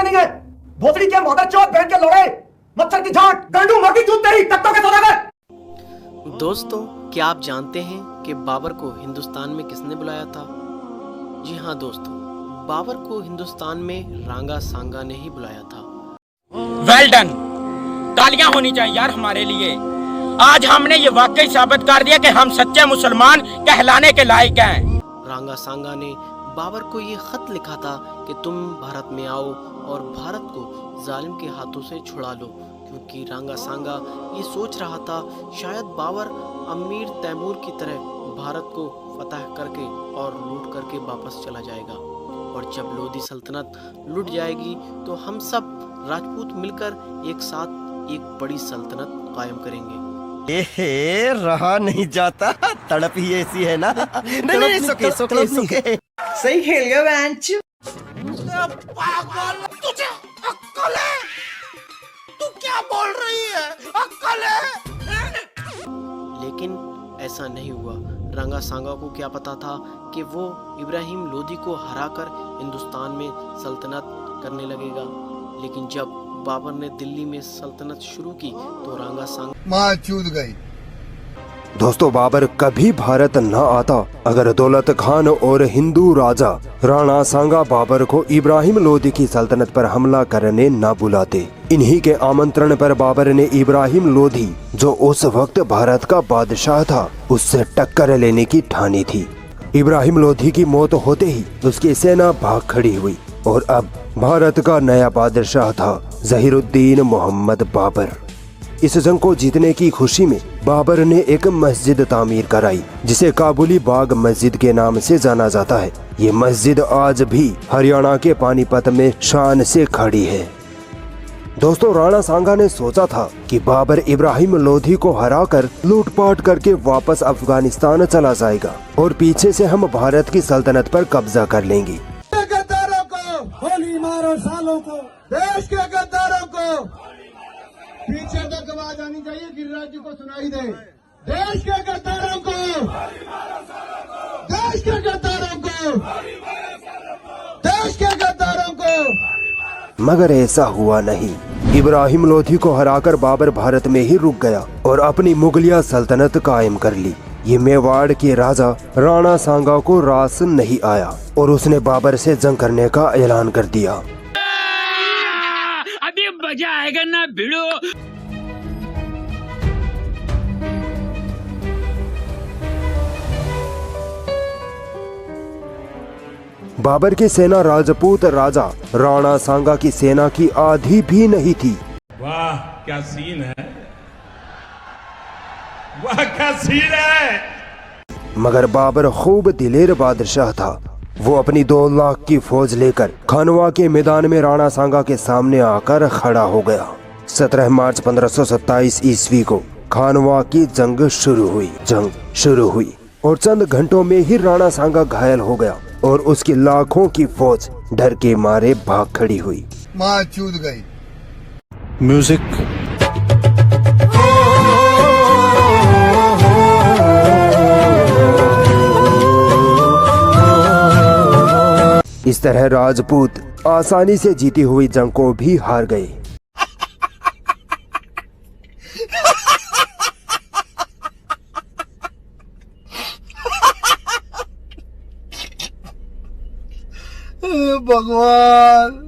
नहीं है। भोसड़ी के मदरचोद बहन के लोड़े, मच्छर की झांट, गंडू मर की चूत तेरी, तख्तों के सौदागर। दोस्तों, क्या आप जानते हैं कि बाबर को हिंदुस्तान में किसने बुलाया था? जी हाँ दोस्तों, बाबर को हिंदुस्तान में रांगा सांगा ने ही बुलाया था। वेल डन, तालियां होनी चाहिए यार हमारे लिए। आज हमने ये वाकई साबित कर दिया कि हम सच्चे मुसलमान कहलाने के लायक हैं। रांगा सांगा ने बाबर को ये खत लिखा था कि तुम भारत में आओ और भारत को जालिम के हाथों से छुड़ा लो, क्योंकि रांगा सांगा ये सोच रहा था शायद बाबर अमीर तैमूर की तरह भारत को फतह करके और लूट करके वापस चला जाएगा, और जब लोधी सल्तनत लुट जाएगी तो हम सब राजपूत मिलकर एक साथ एक बड़ी सल्तनत कायम करेंगे। रहा नहीं जाता, तड़प ही ऐसी है ना। नहीं, सुके सही खेल गया बेंच। तुझे अक्ल है? तू क्या बोल रही है? अक्ल है? लेकिन ऐसा नहीं हुआ। रांगा सांगा को क्या पता था कि वो इब्राहिम लोधी को हराकर हिंदुस्तान में सल्तनत करने लगेगा। लेकिन जब बाबर ने दिल्ली में सल्तनत शुरू की तो रांगा सांगा माँ चूत गई। दोस्तों, बाबर कभी भारत न आता अगर दौलत खान और हिंदू राजा राणा सांगा बाबर को इब्राहिम लोधी की सल्तनत पर हमला करने न बुलाते। इन्हीं के आमंत्रण पर बाबर ने इब्राहिम लोधी, जो उस वक्त भारत का बादशाह था, उससे टक्कर लेने की ठानी थी। इब्राहिम लोधी की मौत होते ही उसकी सेना भाग खड़ी हुई और अब भारत का नया बादशाह था जहीरुद्दीन मोहम्मद बाबर। इस जंग को जीतने की खुशी में बाबर ने एक मस्जिद तामीर कराई, जिसे काबुली बाग मस्जिद के नाम से जाना जाता है। ये मस्जिद आज भी हरियाणा के पानीपत में शान से खड़ी है। दोस्तों, राणा सांगा ने सोचा था कि बाबर इब्राहिम लोधी को हराकर लूटपाट करके वापस अफगानिस्तान चला जाएगा और पीछे से हम भारत की सल्तनत पर कब्जा कर लेंगे। गद्दारों को गोली मारो, सालों को, देश के गद्दारों को पीछे तक आवाज आनी चाहिए, गिरिराज जी को सुनाई दे। देश के गद्दारों को, देश के गद्दारों को, देश के गद्दारों को। मगर ऐसा हुआ नहीं। इब्राहिम लोधी को हराकर बाबर भारत में ही रुक गया और अपनी मुगलिया सल्तनत कायम कर ली। ये मेवाड़ के राजा राणा सांगा को रास नहीं आया और उसने बाबर से जंग करने का ऐलान कर दिया। अभी मजा आएगा ना भिड़ो। बाबर की सेना राजपूत राजा राणा सांगा की सेना की आधी भी नहीं थी। वाह क्या सीन है, वाह क्या सीन है। मगर बाबर खूब दिलेर बादशाह था। वो अपनी 2 लाख की फौज लेकर खानवा के मैदान में राणा सांगा के सामने आकर खड़ा हो गया। 17 मार्च 1527 ईस्वी को खानवा की जंग शुरू हुई और चंद घंटों में ही राणा सांगा घायल हो गया और उसकी लाखों की फौज डर के मारे भाग खड़ी हुई। माँ चूत गई। म्यूजिक। इस तरह राजपूत आसानी से जीती हुई जंग को भी हार गए। भगवान।